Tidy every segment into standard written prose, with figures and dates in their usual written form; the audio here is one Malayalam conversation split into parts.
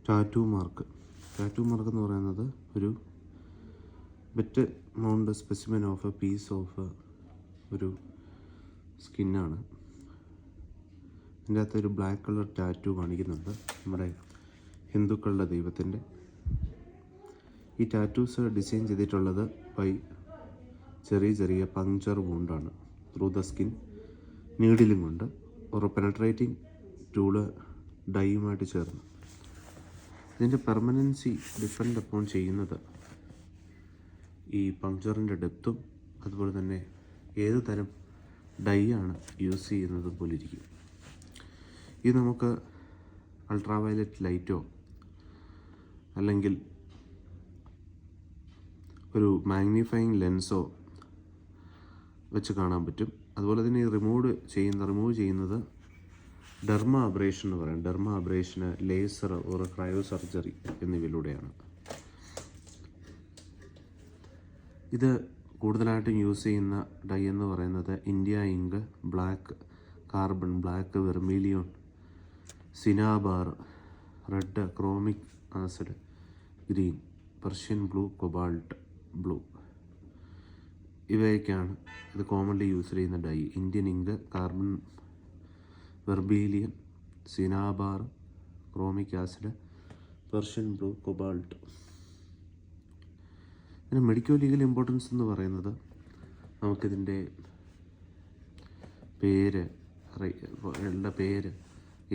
ടാറ്റു മാർക്ക് എന്ന് പറയുന്നത് ഒരു wet mount specimen of a piece of ഒരു സ്കിന്നാണ്. ഇതിൻ്റെ അകത്ത് ഒരു ബ്ലാക്ക് കളർ ടാറ്റു കാണിക്കുന്നുണ്ട്, നമ്മുടെ ഹിന്ദുക്കളുടെ ദൈവത്തിൻ്റെ. ഈ ടാറ്റൂസ് ഡിസൈൻ ചെയ്തിട്ടുള്ളത് ബൈ ചെറിയ പങ്ക്ചർ വൂണ്ടാണ് ത്രൂ ദ സ്കിൻ. നീഡിലും കൊണ്ട് ഒരു പെനട്രേറ്റിംഗ് ടൂള് ഡൈയുമായിട്ട് ചേർന്ന്. ഇതിൻ്റെ പെർമനൻസി ഡിപ്പെൻഡ് അപ്പോൺ ചെയ്യുന്നത് ഈ പങ്ക്ചറിൻ്റെ ഡെപ്തും അതുപോലെ തന്നെ ഏത് തരം ഡൈ ആണ് യൂസ് ചെയ്യുന്നത് പോലെ ഇരിക്കും. ഇത് നമുക്ക് അൾട്രാവയലറ്റ് ലൈറ്റോ അല്ലെങ്കിൽ ഒരു മാഗ്നിഫയിങ് ലെൻസോ വെച്ച് കാണാൻ പറ്റും. അതുപോലെ തന്നെ റിമൂവ് ചെയ്യുന്നത് ഡെർമ അബ്രേഷൻ എന്ന് പറയും. ഡെർമ അബ്രേഷന് ലേസർ ഓർ ക്രയോ സർജറി എന്നിവയിലൂടെയാണ്. ഇത് കൂടുതലായിട്ടും യൂസ് ചെയ്യുന്ന ഡൈ എന്ന് പറയുന്നത് India ink, black carbon, black vermilion, cinnabar, red chromic acid, green, Persian blue, cobalt blue ഇവയൊക്കെയാണ് ഇത് കോമൺലി യൂസ് ചെയ്യുന്ന dye. Indian ink, carbon, vermilion, cinnabar, chromic acid, Persian blue, cobalt. പിന്നെ മെഡിക്കോ ലീഗൽ ഇമ്പോർട്ടൻസ് എന്ന് പറയുന്നത് നമുക്കിതിൻ്റെ പേര്,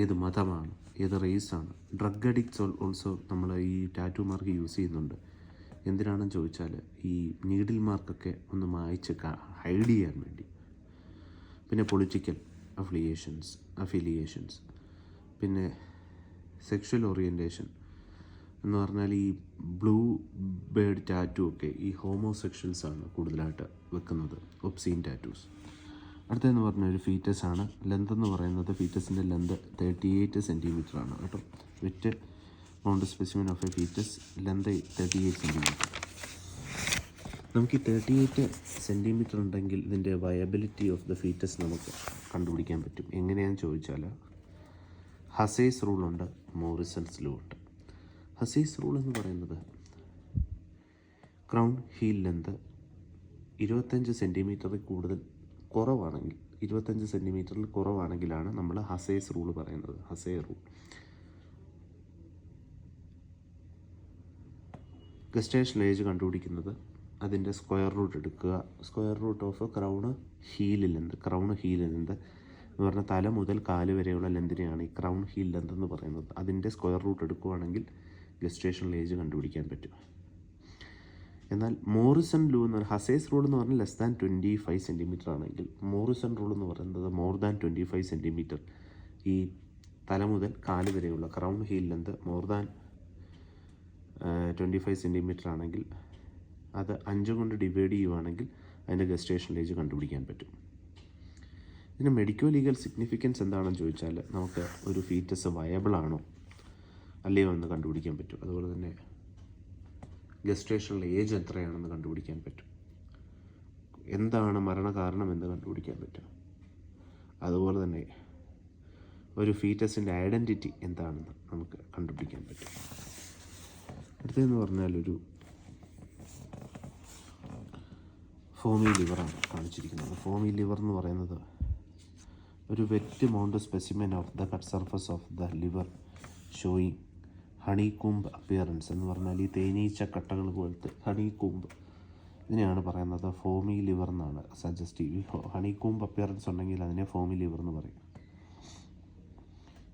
ഏത് മതമാണ്, ഏത് റേസാണ്. ഡ്രഗ് അഡിക്ട്സ് ഓൾസോ നമ്മൾ ഈ ടാറ്റു മാർക്ക് യൂസ് ചെയ്യുന്നുണ്ട്. എന്തിനാണെന്ന് ചോദിച്ചാൽ ഈ നീഡിൽ മാർക്കൊക്കെ ഒന്ന് മായ്ച്ച് ഹൈഡ് ചെയ്യാൻ വേണ്ടി. പിന്നെ പൊളിറ്റിക്കൽ അഫിലിയേഷൻസ്, പിന്നെ സെക്ഷൽ ഓറിയൻറ്റേഷൻ എന്ന് പറഞ്ഞാൽ ഈ ബ്ലൂ ബേർഡ് ടാറ്റു ഒക്കെ ഈ ഹോമോസെക്ഷൽസാണ് കൂടുതലായിട്ട് വെക്കുന്നത്, ഒബ്സീൻ ടാറ്റൂസ്. അടുത്തതെന്ന് പറഞ്ഞാൽ ഒരു ഫീറ്റസ് ആണ്. ലെന്ത് എന്ന് പറയുന്നത് ഫീറ്റസിൻ്റെ ലെന്ത് 38 സെൻറ്റിമീറ്റർ ആണ് കേട്ടോ. Wet mount specimen of a foetus length 38 centimetre. നമുക്ക് ഈ 38 സെൻറ്റിമീറ്റർ ഉണ്ടെങ്കിൽ ഇതിൻ്റെ വയബിലിറ്റി ഓഫ് ദ ഫീറ്റസ് നമുക്ക് കണ്ടുപിടിക്കാൻ പറ്റും. എങ്ങനെയാണെന്ന് ചോദിച്ചാൽ ഹസേസ് റൂളുണ്ട്, മോറിസൺസ് ലോ ഉണ്ട്. ഹസേസ് റൂൾ എന്ന് പറയുന്നത് ക്രൗൺ ഹീൽ ലെന്ത് 25 സെൻറ്റിമീറ്ററിൽ കുറവാണെങ്കിൽ 25 സെൻറ്റിമീറ്ററിൽ കുറവാണെങ്കിലാണ് നമ്മൾ ഹസേസ് റൂൾ പറയുന്നത്. ഹസേ റൂൾ. ഗസ്റ്റേഷൻ ഏജ് കണ്ടുപിടിക്കുന്നത് അതിൻ്റെ സ്ക്വയർ റൂട്ട് എടുക്കുക. Square root of crown heel length എന്ന് പറഞ്ഞാൽ തല മുതൽ കാല് വരെയുള്ള ലെന്തിനെയാണ് ഈ ക്രൗൺ ഹീൽ ലെന്ത് എന്ന് പറയുന്നത്. അതിൻ്റെ സ്ക്വയർ റൂട്ട് എടുക്കുകയാണെങ്കിൽ ഗസ്റ്റേഷണൽ ഏജ് കണ്ടുപിടിക്കാൻ പറ്റും. എന്നാൽ മോറിസൺ ലൂ എന്ന് പറഞ്ഞാൽ ഹസേസ് റൂൾ എന്ന് പറഞ്ഞാൽ ലെസ് ദാൻ 25 സെൻറ്റിമീറ്റർ ആണെങ്കിൽ, മോറിസൺ റൂൾ എന്ന് പറയുന്നത് മോർ ദാൻ 25 സെൻറ്റിമീറ്റർ. ഈ തല മുതൽ കാല് വരെയുള്ള crown heel length more than 25 centimetre ആണെങ്കിൽ അത് 5 കൊണ്ട് ഡിവൈഡ് ചെയ്യുകയാണെങ്കിൽ അതിൻ്റെ ഗസ്റ്റേഷണൽ ഏജ് കണ്ടുപിടിക്കാൻ പറ്റും. ഇതിന് മെഡിക്കോ ലീഗൽ സിഗ്നിഫിക്കൻസ് എന്താണെന്ന് ചോദിച്ചാൽ നമുക്ക് ഒരു ഫീറ്റസ് വയബിൾ ആണോ അല്ലയോ എന്ന് കണ്ടുപിടിക്കാൻ പറ്റും. അതുപോലെ തന്നെ ഗസ്റ്റേഷണൽ ഏജ് എത്രയാണെന്ന് കണ്ടുപിടിക്കാൻ പറ്റും. എന്താണ് മരണകാരണം എന്ന് കണ്ടുപിടിക്കാൻ പറ്റും. അതുപോലെ തന്നെ ഒരു ഫീറ്റസിൻ്റെ ഐഡൻറ്റിറ്റി എന്താണെന്ന് നമുക്ക് കണ്ടുപിടിക്കാൻ പറ്റും. അടുത്തതെന്ന് പറഞ്ഞാൽ ഒരു ഫോമി ലിവറാണ് കാണിച്ചിരിക്കുന്നത്. ഫോമി ലിവർ എന്ന് പറയുന്നത് ഒരു wet mount specimen of the cut surface of the liver showing honeycomb appearance എന്ന് പറഞ്ഞാൽ ഈ തേനീച്ച കട്ടകൾ പോലത്തെ ഹണി കൂമ്പ്, ഇതിനെയാണ് പറയുന്നത് ഫോമി ലിവർ എന്നാണ് സജസ്റ്റ് ചെയ്യുക. ഹണി കൂമ്പ് അപ്പിയറൻസ് ഉണ്ടെങ്കിൽ അതിനെ ഫോമി ലിവർ എന്ന് പറയും.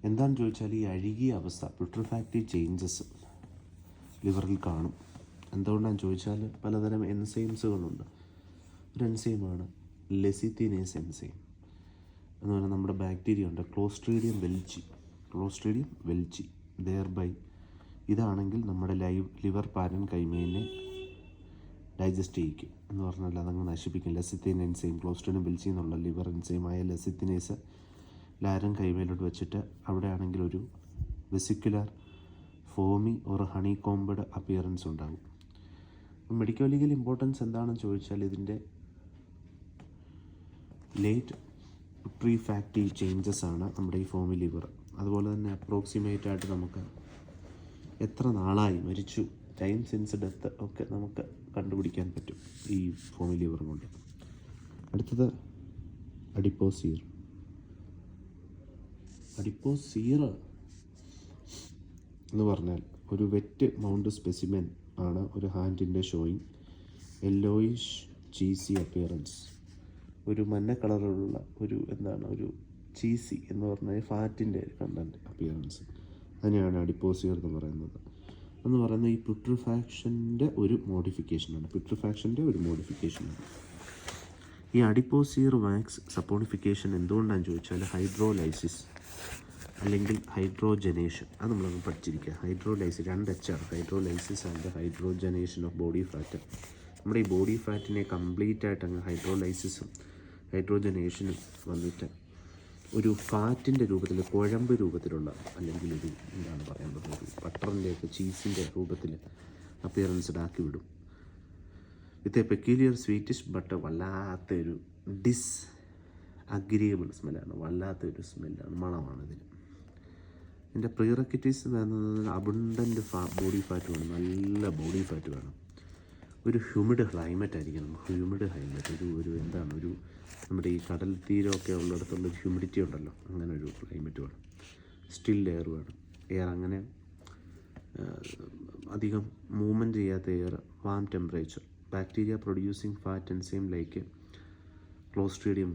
എന്താണെന്ന് ചോദിച്ചാൽ ഈ അഴുകിയ അവസ്ഥ, പ്യൂട്രിഫാക്റ്റീവ് ചേഞ്ചസ് ലിവറിൽ കാണും. എന്തുകൊണ്ടാണെന്ന് ചോദിച്ചാൽ പലതരം എൻസൈംസുകളുണ്ട്. ഒരു എൻസൈമാണ് ലെസിത്തിനേസ് എൻസൈം എന്ന് പറഞ്ഞാൽ നമ്മുടെ ബാക്ടീരിയ ഉണ്ട്, ക്ലോസ്ട്രീഡിയം വെൽച്ചി ദെയർബൈ. ഇതാണെങ്കിൽ നമ്മുടെ ലിവർ പാരൻ കൈമേനെ ഡൈജസ്റ്റ് ചെയ്യിക്കും എന്ന് പറഞ്ഞാൽ അതങ്ങ് നശിപ്പിക്കും. ലെസിത്തിൻ എൻസൈം, ക്ലോസ്ട്രീഡിയം വെൽച്ചി എന്നുള്ള ലിവർ എൻസൈമായ ലെസിത്തിനേസ് ലാരൻ കൈമേലോട്ട് വെച്ചിട്ട് അവിടെ ആണെങ്കിൽ ഒരു വെസിക്കുലർ ഫോമി ഒരു ഹണി കോംബഡ് അപ്പിയറൻസ് ഉണ്ടാകും. മെഡിക്കോ ലീഗൽ ഇമ്പോർട്ടൻസ് എന്താണെന്ന് ചോദിച്ചാൽ ഇതിൻ്റെ ലേറ്റ് പ്രീഫാക്റ്റീവ് ചേഞ്ചസ് ആണ് നമ്മുടെ ഈ ഫോമി ലിവർ. അതുപോലെ തന്നെ അപ്രോക്സിമേറ്റ് ആയിട്ട് നമുക്ക് എത്ര നാളായി മരിച്ചു, ടൈം സിൻസ് ഡെത്ത് ഒക്കെ നമുക്ക് കണ്ടുപിടിക്കാൻ പറ്റും ഈ ഫോമി ലിവർ കൊണ്ട്. അടുത്തത് അഡിപ്പോസീർ. അഡിപ്പോസീർ എന്ന് പറഞ്ഞാൽ ഒരു വെറ്റ് മൗണ്ട് സ്പെസിമെൻ ആണ്. ഒരു ഹാൻഡിൻ്റെ ഷോയിങ് യെല്ലോയിഷ് ചീസി അപ്പിയറൻസ്. ഒരു മഞ്ഞ കളറുള്ള ഒരു ചീസി എന്ന് പറഞ്ഞാൽ ഫാറ്റിൻ്റെ കണ്ടൻറ്റ് അപ്പിയറൻസ്, അതിനെയാണ് അഡിപ്പോസീർ എന്ന് പറയുന്നത്. ഈ പ്യൂട്രിഫാക്ഷൻ്റെ ഒരു മോഡിഫിക്കേഷനാണ്. ഈ അഡിപ്പോസീർ വാക്സ് സപ്പോണിഫിക്കേഷൻ എന്തുകൊണ്ടാണെന്ന് ചോദിച്ചാൽ ഹൈഡ്രോലൈസിസ് അല്ലെങ്കിൽ ഹൈഡ്രോജനേഷൻ, അത് നമ്മളൊന്ന് പഠിച്ചിരിക്കുക. Hydrolysis 2 H hydrolysis and hydrogenation of body fat. നമ്മുടെ ഈ ബോഡി ഫാറ്റിനെ കംപ്ലീറ്റ് ആയിട്ട് അങ്ങ് ഹൈഡ്രോലൈസിസും ഹൈഡ്രോജനേഷനും വന്നിട്ട് ഒരു ഫാറ്റിൻ്റെ രൂപത്തിൽ, കുഴമ്പ് രൂപത്തിലുള്ള, അല്ലെങ്കിൽ ഒരു ബട്ടറിൻ്റെയൊക്കെ ചീസിൻ്റെ രൂപത്തിൽ അപ്പിയറൻസ്ഡ് ആക്കി വിടും. വിത്ത് എ പെക്യൂലിയർ സ്വീറ്റിഷ് ബട്ട് വല്ലാത്തൊരു അഗ്രിയബിൾ സ്മെല്ലാണ്, വല്ലാത്തൊരു സ്മെല്ലാണ്, മണമാണ് ഇതിന്. ഇതിൻ്റെ പ്രീറെക്വിസിറ്റ്സ് വരുന്നത് അബണ്ടൻ്റ് ബോഡി ഫാറ്റ് വേണം, നല്ല ബോഡി ഫാറ്റ് വേണം. ഒരു ഹ്യൂമിഡ് ക്ലൈമറ്റ് ആയിരിക്കണം. ഒരു നമ്മുടെ ഈ കടൽ തീരമൊക്കെ ഉള്ളിടത്തുള്ളൊരു ഹ്യൂമിഡിറ്റി ഉണ്ടല്ലോ, അങ്ങനെ ഒരു ക്ലൈമറ്റ് വേണം. സ്റ്റിൽ എയർ വേണം. അങ്ങനെ അധികം മൂവ്മെൻറ്റ് ചെയ്യാത്ത air, warm temperature. Bacteria producing fat enzyme like clostridium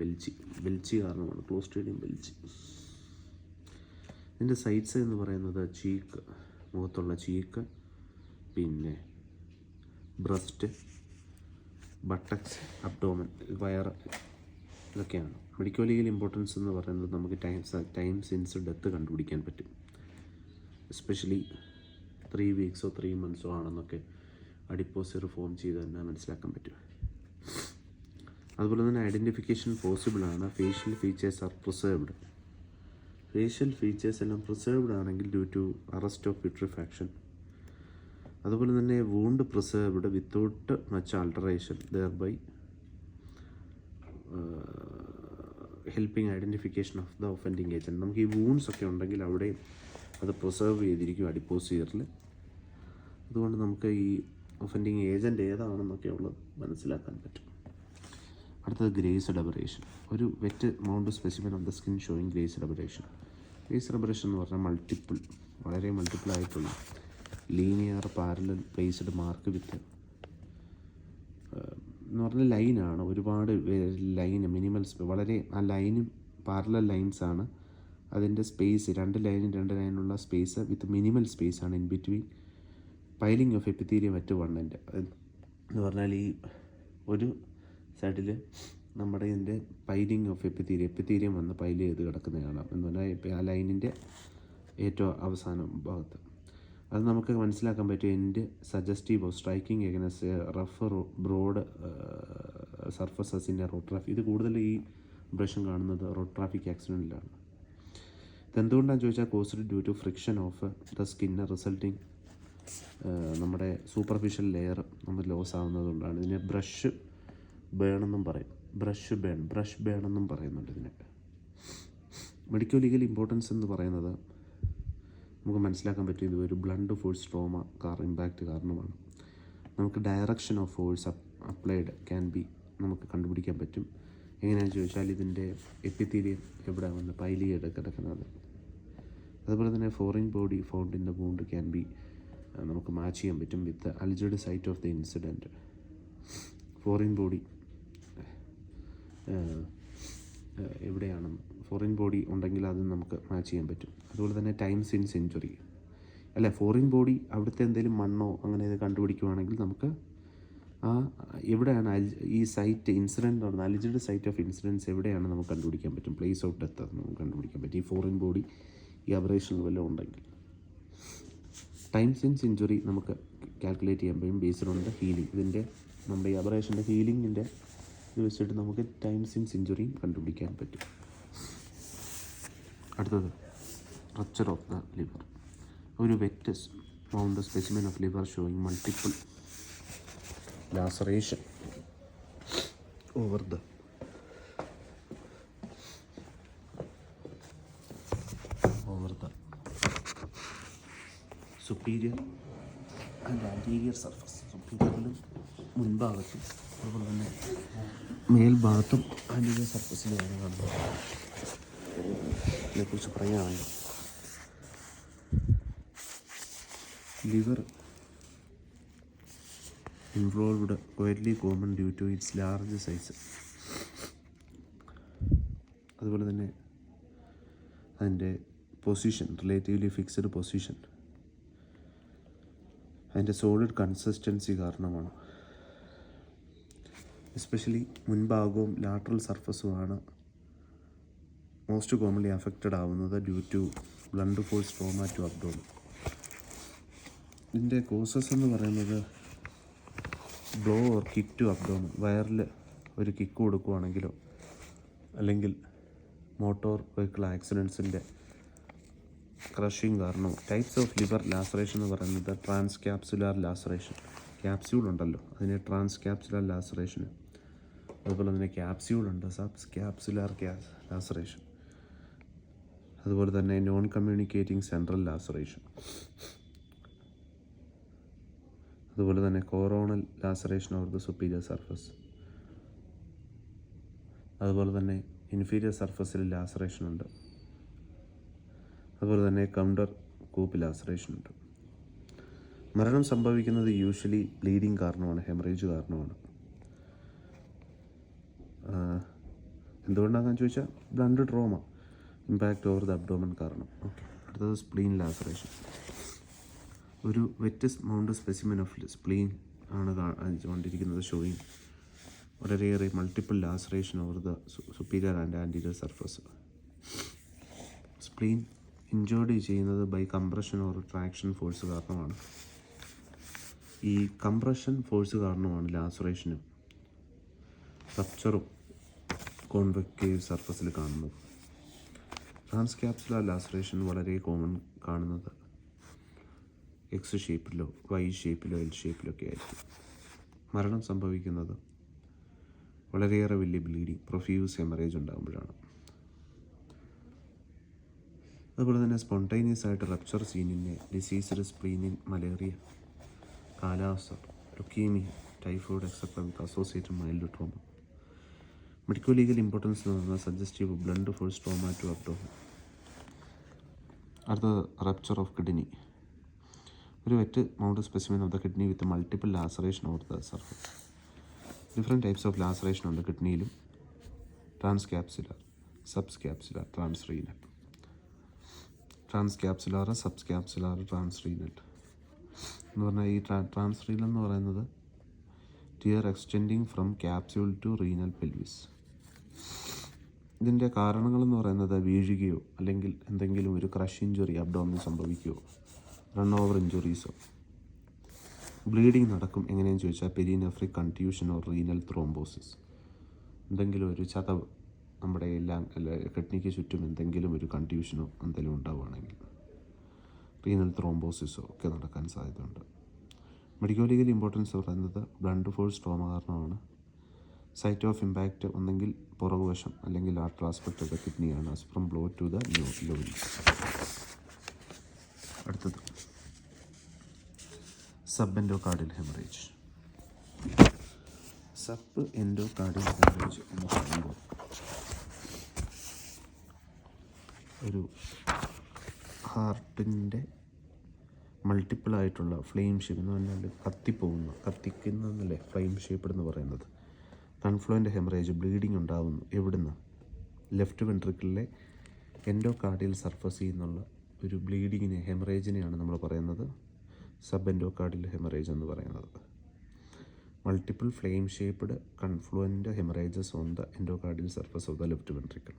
welchii കാരണമാണ് ക്ലോസ്ട്രീഡിയം വെൽച്ചി. ഇതിൻ്റെ സൈറ്റ്സ് എന്ന് പറയുന്നത് ചീക്ക്, മുഖത്തുള്ള ചീക്ക്, പിന്നെ ബ്രസ്റ്റ്, ബട്ടക്സ്, അബ്ഡോമൻ, വയറ്, ഇതൊക്കെയാണ്. മെഡിക്കൽ ലീഗൽ ഇമ്പോർട്ടൻസ് എന്ന് പറയുന്നത് നമുക്ക് ടൈം സിൻസ് ഡെത്ത് കണ്ടുപിടിക്കാൻ പറ്റും. എസ്പെഷ്യലി 3 weeks 3 months ആണെന്നൊക്കെ അഡിപ്പോസീർ ഫോം ചെയ്ത് തന്നെ മനസ്സിലാക്കാൻ പറ്റും. അതുപോലെ തന്നെ ഐഡൻറ്റിഫിക്കേഷൻ പോസിബിളാണ്. Facial features are preserved. Facial features എല്ലാം പ്രിസേർവ്ഡ് ആണെങ്കിൽ due to arrest of vitrification. അതുപോലെ തന്നെ wound preserved without much alteration, thereby helping identification of the offending agent. നമുക്ക് ഈ വൂൺസ് ഒക്കെ ഉണ്ടെങ്കിൽ അവിടെ അത് പ്രിസേർവ് ചെയ്തിരിക്കും അഡിപ്പോസീറിൽ. അതുകൊണ്ട് നമുക്ക് ഈ ഒഫൻഡിങ് ഏജൻറ്റ് ഏതാണെന്നൊക്കെ ഉള്ളത് മനസ്സിലാക്കാൻ പറ്റും. അടുത്തത് ഗ്രേസ്ഡ് അബറേഷൻ. ഒരു wet mount specimen of the skin showing grazed abrasion. Grazed abrasion എന്ന് പറഞ്ഞാൽ വളരെ മൾട്ടിപ്പിൾ ആയിട്ടുള്ള linear parallel placed mark with എന്ന് പറഞ്ഞാൽ ലൈനാണ്. ഒരുപാട് മിനിമൽ വളരെ ആ ലൈനും പാരലൽ ലൈൻസാണ്. അതിൻ്റെ സ്പേസ് 2 ലൈനുള്ള സ്പേസ് വിത്ത് മിനിമൽ സ്പേസാണ് in between piling of epithelium at one end. എന്ന് പറഞ്ഞാൽ ഈ ഒരു സൈഡിൽ നമ്മുടെ ഇതിൻ്റെ പൈലിംഗ് ഓഫ് എപ്പിത്തീരിയം വന്ന് പൈൽ ചെയ്ത് കിടക്കുന്ന കാണാം. എന്ന് പറഞ്ഞാൽ ആ ലൈനിൻ്റെ ഏറ്റവും അവസാന ഭാഗത്ത്. അത് നമുക്ക് മനസ്സിലാക്കാൻ പറ്റും. And suggestive of striking against rough broad surfaces in road traffic. ഇത് കൂടുതൽ ഈ ഇംപ്രഷൻ കാണുന്നത് റോഡ് ട്രാഫിക് ആക്സിഡൻറ്റിലാണ്. ഇതെന്തുകൊണ്ടാണെന്ന് ചോദിച്ചാൽ caused due to friction of the skin resulting നമ്മുടെ സൂപ്പർഫിഷ്യൽ ലെയർ നമ്മൾ ലോസ് ആവുന്നതുകൊണ്ടാണ്. ഇതിനെ ബ്രഷ് ബേൺ എന്നും പറയും. ബ്രഷ് ബേൺ എന്നും പറയുന്നുണ്ട് ഇതിനെ. മെഡിക്കൽ ലീഗൽ ഇമ്പോർട്ടൻസ് എന്ന് പറയുന്നത് നമുക്ക് മനസ്സിലാക്കാൻ പറ്റും. ഇത് ഒരു ബ്ലണ്ട് ഫോഴ്സ് ട്രോമ ഇമ്പാക്റ്റ് കാരണമാണ്. നമുക്ക് direction of force applied can be നമുക്ക് കണ്ടുപിടിക്കാൻ പറ്റും. എങ്ങനെയാണെന്ന് ചോദിച്ചാൽ ഇതിൻ്റെ എപ്പിത്തീരിയം എവിടെ വന്ന് പൈൽ ചെയ്ത് കിടക്കുന്നത്. അതുപോലെ തന്നെ foreign body found in the wound can be നമുക്ക് മാച്ച് ചെയ്യാൻ പറ്റും with alleged site of the incident. Foreign body എവിടെയാണെന്ന് ഫോറിൻ ബോഡി ഉണ്ടെങ്കിൽ അത് നമുക്ക് മാച്ച് ചെയ്യാൻ പറ്റും. അതുപോലെ തന്നെ times in century foreign body അവിടുത്തെ എന്തെങ്കിലും മണ്ണോ അങ്ങനെ ഇത് കണ്ടുപിടിക്കുവാണെങ്കിൽ നമുക്ക് ആ എവിടെയാണ് ഈ സൈറ്റ് ഇൻസിഡൻറ്റ് നടന്ന അലിജഡ് സൈറ്റ് ഓഫ് ഇൻസിഡൻസ് എവിടെയാണ് നമുക്ക് കണ്ടുപിടിക്കാൻ പറ്റും. പ്ലേസ് ഓഫ് ഡെത്ത് നമുക്ക് കണ്ടുപിടിക്കാൻ പറ്റും ഈ ഫോറിൻ ബോഡി ഈ അബറേഷൻ വല്ലതും ഉണ്ടെങ്കിൽ. ടൈംസ് ഇൻ സെഞ്ചുറി നമുക്ക് കാൽക്കുലേറ്റ് ചെയ്യാൻ പറ്റും ബേസ്ഡ് ഓൺ ദ ഹീലിംഗ്. ഇതിൻ്റെ നമ്മുടെ ഈ അബറേഷൻ്റെ ഹീലിങ്ങിൻ്റെ ഇത് വെച്ചിട്ട് നമുക്ക് ടൈംസ് ഇൻ സെഞ്ചുറി കണ്ടുപിടിക്കാൻ പറ്റും. അടുത്തത് റപ്ചർ ഓഫ് ദ ലിവർ. ഒരു wet mount specimen of liver showing multiple laceration over the superior and anterior surface. സുപ്പീരിയറിലും മുൻഭാഗത്തും അതുപോലെ തന്നെ മേൽഭാഗത്തും ആൻറ്റീരിയർ സർഫസിലുമാണ് കാണുന്നത്. ഇതിനെക്കുറിച്ച് പറയുകയാണെങ്കിൽ liver involved quietly common due to its large size. അതുപോലെ തന്നെ അതിൻ്റെ പൊസിഷൻ, റിലേറ്റീവ്ലി ഫിക്സഡ് പൊസിഷൻ, അതിൻ്റെ സോളിഡ് കൺസിസ്റ്റൻസി കാരണമാണ്. എസ്പെഷ്യലി മുൻഭാഗവും ലാറ്ററൽ സർഫസുമാണ് മോസ്റ്റ് കോമൺലി അഫക്റ്റഡ് ആവുന്നത് due to blunt force trauma to abdomen. ഇതിൻ്റെ കോസസ് എന്ന് പറയുന്നത് blow or kick to abdomen, വയറിൽ ഒരു കിക്ക് കൊടുക്കുകയാണെങ്കിലോ അല്ലെങ്കിൽ മോട്ടോർ വെഹിക്കിൾ ആക്സിഡൻസിൻ്റെ ക്രഷിങ് കാരണമോ. ടൈപ്സ് ഓഫ് ലിവർ ലാസറേഷൻ എന്ന് പറയുന്നത് ട്രാൻസ് ക്യാപ്സുലാർ ലാസറേഷൻ, ക്യാപ്സ്യൂൾ ഉണ്ടല്ലോ അതിന് ട്രാൻസ് ക്യാപ്സുലാർ ലാസറേഷൻ, അതുപോലെ തന്നെ ക്യാപ്സ്യൂളുണ്ട് സബ്സ് ക്യാപ്സുലാർ ലാസറേഷൻ, അതുപോലെ തന്നെ നോൺ കമ്മ്യൂണിക്കേറ്റിംഗ് സെൻട്രൽ ലാസറേഷൻ, അതുപോലെ തന്നെ കോറോണൽ laceration of the superior surface, അതുപോലെ തന്നെ ഇൻഫീരിയർ സർഫസിൽ ലാസറേഷൻ ഉണ്ട്, അതുപോലെ തന്നെ കൗണ്ടർ കൂപ്പ് ലാസറേഷൻ ഉണ്ട്. മരണം സംഭവിക്കുന്നത് യൂഷ്വലി ബ്ലീഡിങ് കാരണമാണ്, ഹെമറേജ് കാരണമാണ്. എന്തുകൊണ്ടാണെന്ന് ചോദിച്ചാൽ blunt trauma, impact over the abdomen കാരണം. ഓക്കെ, അടുത്തത് സ്പ്ലീൻ ലാസറേഷൻ. ഒരു wet mount specimen of spleen ആണ് കൊണ്ടിരിക്കുന്നത്, ഷോയിങ് വളരെയേറെ multiple laceration over the superior and anterior surface. Spleen injured ചെയ്യുന്നത് by compression or traction force കാരണമാണ്. ഈ കംപ്രഷൻ ഫോഴ്സ് കാരണമാണ് ലാസറേഷനും റപ്ചറും കോൺവെക്കേവ് സർഫസിൽ കാണുന്നത്. ട്രാൻസ് ക്യാപ്സുലാർ ലാസറേഷൻ വളരെ കോമൺ കാണുന്നത് എക്സ് ഷേപ്പിലോ വൈ ഷേപ്പിലോ എൽ ഷേപ്പിലോ ഒക്കെ ആയിരിക്കും. മരണം സംഭവിക്കുന്നത് വളരെയേറെ വലിയ ബ്ലീഡിങ്, പ്രൊഫ്യൂസ് ഹെമറേജ് ഉണ്ടാകുമ്പോഴാണ്. അതുപോലെ തന്നെ സ്പോണ്ടേനിയസ് ആയിട്ട് റപ്ചർ സീനിനെ ഡിസീസ്ഡ് സ്പ്ലീനിൻ, മലേറിയ, കാലാവസ്ഥ, leukaemia, typhoid etcetera with associated mild trauma. Medical legal importance എന്ന് പറഞ്ഞാൽ suggestive blunt force trauma to abdomen. അടുത്തത് റപ്ചർ ഓഫ് കിഡ്നി. ഒരു wet mount specimen of the kidney with multiple laceration of the surface. Different types of laceration ഉണ്ട് കിഡ്നിയിലും. Transcapsular, subcapsular, transrenal. Transcapsular, subcapsular, transrenal എന്ന് പറഞ്ഞാൽ ഈ ട്രാൻസ് റീനൽ എന്ന് പറയുന്നത് tear extending from capsule to renal pelvis. ഇതിൻ്റെ കാരണങ്ങളെന്ന് പറയുന്നത് വീഴുകയോ അല്ലെങ്കിൽ എന്തെങ്കിലും ഒരു ക്രഷ് ഇഞ്ചുറി അബ്ഡോമിന് സംഭവിക്കുകയോ റൺ ഓവർ ഇഞ്ചുറീസോ. ബ്ലീഡിങ് നടക്കും എങ്ങനെയെന്ന് ചോദിച്ചാൽ perinephric contusion or renal thrombosis. എന്തെങ്കിലും ഒരു ചതവ് നമ്മുടെ കിഡ്നിക്ക് ചുറ്റും എന്തെങ്കിലും ഒരു കൺട്യൂഷനോ എന്തെങ്കിലും ഉണ്ടാവുകയാണെങ്കിൽ റീനൽ ത്രോംബോസിസോ ഒക്കെ നടക്കാൻ സാധ്യതയുണ്ട്. മെഡിക്കൽ ലീഗൽ ഇമ്പോർട്ടൻസ് പറയുന്നത് ബ്ലണ്ട് ഫോഴ്സ് ട്രോമ കാരണമാണ്. സൈറ്റ് ഓഫ് ഇമ്പാക്റ്റ് ഒന്നെങ്കിൽ പുറകുവശം അല്ലെങ്കിൽ ലാറ്ററൽ ആസ്പെക്ട് ഓഫ് ദ കിഡ്നിയാണ്, as from blow to the loins. അടുത്തത് subendocardial haemorrhage. Subendocardial haemorrhage എന്ന് പറയുമ്പോൾ ഒരു ഹാർട്ടിൻ്റെ മൾട്ടിപ്പിളായിട്ടുള്ള ഫ്ലെയിം ഷേപ്പ് എന്ന് പറഞ്ഞാൽ കത്തിക്കുന്നല്ലേ ഫ്ലെയിം ഷേപ്പ് എന്ന് പറയുന്നത്. കൺഫ്ലുവൻ്റ് ഹെമറേജ്, ബ്ലീഡിങ് ഉണ്ടാകുന്നു എവിടുന്ന്? ലെഫ്റ്റ് വെൻട്രിക്കിളിലെ എൻഡോകാർഡിയൽ സർഫസിൽ നിന്നുള്ള ഒരു ബ്ലീഡിങ്ങിനെ, ഹെമറേജിനെയാണ് നമ്മൾ പറയുന്നത് സബ് എൻഡോകാർഡിയൽ ഹെമറേജ് എന്ന് പറയുന്നത്. Multiple flame shaped confluent haemorrhages on the endocardial surface of the left ventricle.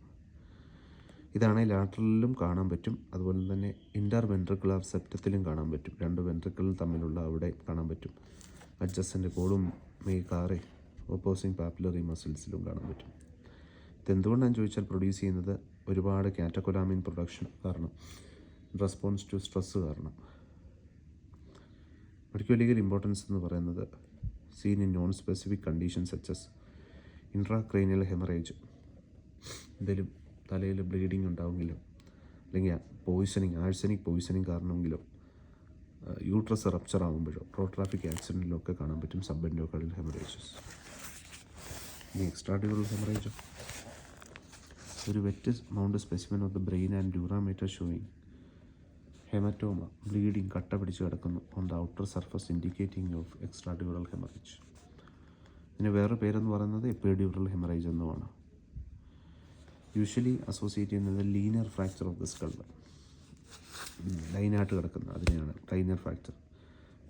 ഇതാണ് ലാറ്ററലിലും കാണാൻ പറ്റും, അതുപോലെ തന്നെ ഇൻ്റർ വെൻട്രിക്കുലർ സെപ്റ്റത്തിലും കാണാൻ പറ്റും. രണ്ട് വെൻട്രിക്കിളും തമ്മിലുള്ള അവിടെ കാണാൻ പറ്റും. അഡ്ജസ്റ്റൻ്റ് കോളും കാറെ ഓപ്പോസിങ് പാപ്പിലറി മസിൽസിലും കാണാൻ പറ്റും. ഇതെന്തുകൊണ്ടാണെന്ന് ചോദിച്ചാൽ പ്രൊഡ്യൂസ് ചെയ്യുന്നത് ഒരുപാട് കാറ്റക്കൊലാമിൻ പ്രൊഡക്ഷൻ കാരണം, റെസ്പോൺസ് ടു സ്ട്രെസ് കാരണം. മെഡിക്കൽ ലീഗൽ ഇമ്പോർട്ടൻസ് എന്ന് പറയുന്നത് seen in non specific conditions such as intracranial haemorrhage, എന്തെങ്കിലും തലയിൽ ബ്ലീഡിങ് ഉണ്ടാവുമെങ്കിലോ അല്ലെങ്കിൽ പോയിസണിങ്, ആഴ്സനിക് പോയിസണിങ് കാരണമെങ്കിലോ യൂട്രസ് റപ്ചർ ആകുമ്പോഴോ റോഡ് ട്രാഫിക് ആക്സിഡൻറ്റിലോ ഒക്കെ കാണാൻ പറ്റും സബ് എൻഡോകാർഡിയൽ ഹെമറേജസ്. ഇനി എക്സ്ട്രാ ഡ്യൂറൽ ഹെമറേജോ, ഒരു wet mount specimen of the brain and dura mater showing haematoma, bleeding, കട്ട പിടിച്ച് കിടക്കുന്നു on the outer surface indicating of extra dural haemorrhage. ഇതിന് വേറെ പേരെന്ന് പറയുന്നത് എപ്പിഡ്യൂറൽ ഹെമറേജ് എന്നുമാണ്. യൂഷ്വലി അസോസിയേറ്റ് ചെയ്യുന്നത് linear fracture of the skull, ലൈനായിട്ട് കിടക്കുന്ന അതിനെയാണ് ലൈനിയർ ഫ്രാക്ചർ.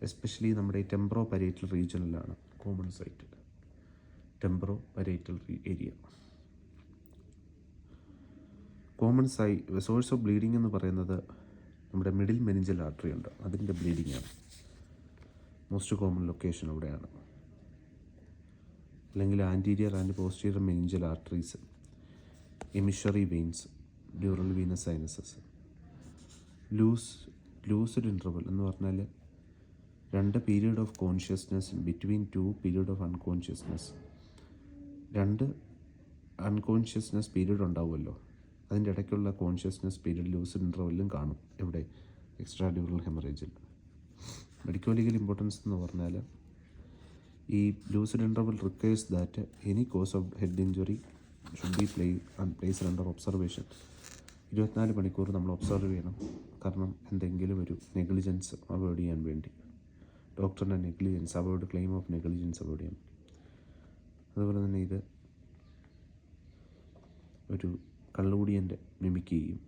എസ്പെഷ്യലി നമ്മുടെ ഈ ടെമ്പറോ പരേറ്റൽ റീജിയനിലാണ് common site, temporoparietal area. Common source of bleeding എന്ന് പറയുന്നത് നമ്മുടെ മിഡിൽ മെനിഞ്ചൽ ആർട്ടറി ഉണ്ട്, അതിൻ്റെ ബ്ലീഡിംഗ് ആണ് മോസ്റ്റ് കോമൺ ലൊക്കേഷൻ അവിടെയാണ്. അല്ലെങ്കിൽ anterior and posterior meningeal arteries, emissary veins, dural venous sinuses. Lucid interval എന്ന് പറഞ്ഞാൽ 2 period of consciousness between 2 period of unconsciousness. 2 unconsciousness period ഉണ്ടാവുമല്ലോ, അതിൻ്റെ ഇടയ്ക്കുള്ള കോൺഷ്യസ്നെസ് പീരീഡ് ലൂസിഡ് ഇൻ്റർവെല്ലും കാണും. ഇവിടെ എക്സ്ട്രാ ഡ്യൂറൽ ഹെമറേജിൽ മെഡിക്കൽ ലീഗൽ ഇമ്പോർട്ടൻസ് എന്ന് പറഞ്ഞാൽ ഈ lucid interval requires that any cause of head injury should be placed under observation. 24 മണിക്കൂർ നമ്മൾ ഒബ്സർവ് ചെയ്യണം, കാരണം എന്തെങ്കിലും ഒരു നെഗ്ലിജൻസ് അവോയ്ഡ് ചെയ്യാൻ വേണ്ടി, ഡോക്ടറിൻ്റെ negligence avoid, claim of negligence avoid ചെയ്യാൻ. അതുപോലെ തന്നെ ഇത് ഒരു കള്ളുകൂടിയൻ്റെ മിമിക് ചെയ്യും.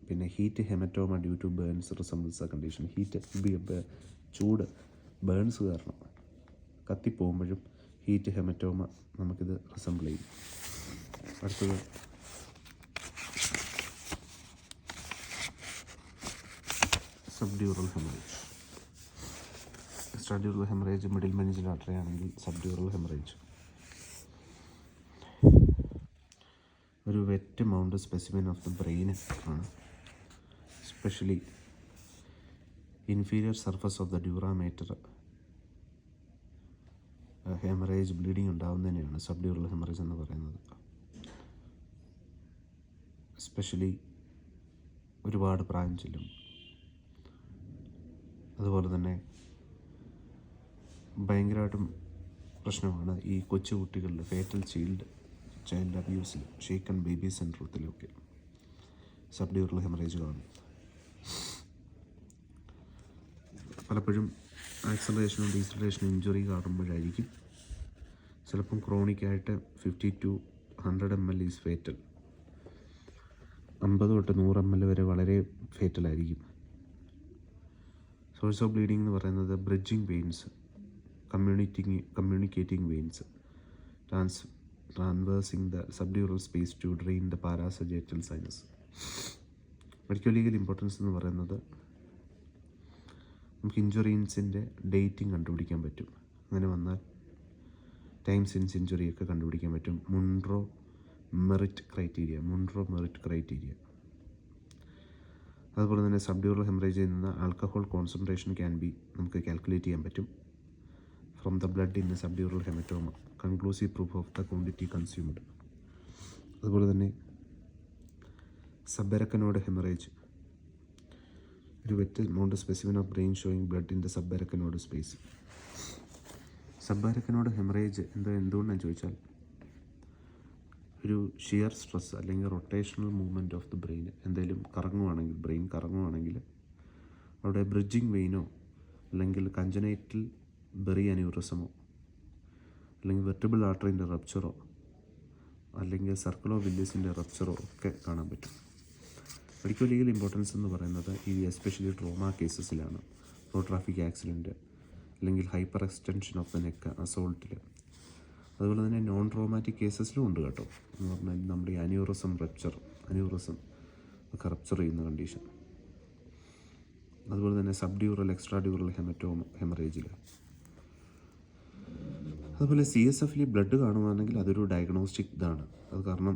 പിന്നെ heat haematoma due to burns resembles a condition. Heat ചൂട് ബേൺസ് കാരണം കത്തിപ്പോകുമ്പോഴും ഹീറ്റ് ഹെമറ്റോമ നമുക്കിത് റിസംബിൾ ചെയ്യും. അടുത്തത് subdural haemorrhage. Extra dural haemorrhage middle meningeal artery ആണെങ്കിൽ സബ്ഡ്യൂറൽ ഹെമറേജ് ഒരു wet mount specimen of the brain ആണ്. Especially inferior surface of the dura mater haemorrhage bleeding ഉണ്ടാകുന്നതിനെയാണ് സബ്ഡ്യൂറൽ ഹെമറേജ് എന്ന് പറയുന്നത്. എസ്പെഷ്യലി ഒരുപാട് പ്രായം ചെല്ലും. അതുപോലെ തന്നെ ഭയങ്കരമായിട്ടും പ്രശ്നമാണ് ഈ കൊച്ചുകുട്ടികളിൽ ഫേറ്റൽ ചൈൽഡ് അബ്യൂസിൽ, ഷേക്കൺ ബേബി സിൻഡ്രോത്തിലൊക്കെ സബ്ഡ്യൂറൽ ഹെമറേജ് കാണും. പലപ്പോഴും ആക്സലറേഷനും ഡീസലറേഷനും ഇഞ്ചുറി കാണുമ്പോഴായിരിക്കും. ചിലപ്പം ക്രോണിക്കായിട്ട് 50 to 100 ml ഈസ് ഫേറ്റൽ. 50 തൊട്ട് 100 ml വരെ വളരെ ഫേറ്റലായിരിക്കും. സോഴ്സ് ഓഫ് ബ്ലീഡിംഗ് എന്ന് പറയുന്നത് bridging veins, communicating veins traversing the subdural space to drain the parasagittal sinus. Medical legal importance എന്ന് പറയുന്നത് നമുക്ക് ഇഞ്ചുറീൻസിൻ്റെ ഡേറ്റിംഗ് കണ്ടുപിടിക്കാൻ പറ്റും. അങ്ങനെ വന്നാൽ ടൈം സിൻസ് ഇഞ്ചുറിയൊക്കെ കണ്ടുപിടിക്കാൻ പറ്റും. മുൺറോ മെറിറ്റ് ക്രൈറ്റീരിയ. അതുപോലെ തന്നെ സബ്ഡ്യൂറൽ ഹെമറേജിൽ നിന്ന് ആൽക്കഹോൾ കോൺസെൻട്രേഷൻ നമുക്ക് കാൽക്കുലേറ്റ് ചെയ്യാൻ പറ്റും from the blood in subdural haematoma, conclusive proof of the quantity consumed. അതുപോലെ തന്നെ സബെറക്കനോഡ് ഹെമറേജ് ഒരു wet mount specimen of brain showing blood in the subarachnoid space. Subarachnoid haemorrhage എന്തുകൊണ്ടാണെന്ന് ചോദിച്ചാൽ ഒരു ഷിയർ സ്ട്രെസ് അല്ലെങ്കിൽ rotational movement of the brain എന്തെങ്കിലും ബ്രെയിൻ കറങ്ങുവാണെങ്കിൽ അവിടെ ബ്രിഡ്ജിങ് വെയിനോ അല്ലെങ്കിൽ കഞ്ചനൈറ്റൽ ബെറി അന്യൂറിസമോ അല്ലെങ്കിൽ വെർട്ടിബിൾ ആർട്ടറിൻ്റെ റപ്ചറോ അല്ലെങ്കിൽ സർക്കിളോ വില്ലിസിൻ്റെ റപ്ചറോ ഒക്കെ കാണാൻ പറ്റും. മെഡിക്കൽ ലീഗൽ ഇമ്പോർട്ടൻസ് എന്ന് പറയുന്നത് ഈ എസ്പെഷ്യലി ട്രോമ കേസസിലാണ്. റോഡ് ട്രാഫിക് ആക്സിഡൻറ്റ് അല്ലെങ്കിൽ hyper extension of the neck അസോൾട്ടിൽ. അതുപോലെ തന്നെ നോൺ ട്രോമാറ്റിക് കേസസിലും ഉണ്ട് കേട്ടോ. എന്ന് പറഞ്ഞാൽ നമ്മുടെ ഈ അന്യൂറിസം ഒക്കെ റപ്ചർ ചെയ്യുന്ന കണ്ടീഷൻ. അതുപോലെ തന്നെ സബ്ഡ്യൂറൽ എക്സ്ട്രാ ഡ്യൂറൽ ഹെമറേജിൽ. അതുപോലെ CSF ബ്ലഡ് കാണുകയാണെങ്കിൽ അതൊരു ഡയഗ്നോസ്റ്റിക് ഇതാണ്. അത് കാരണം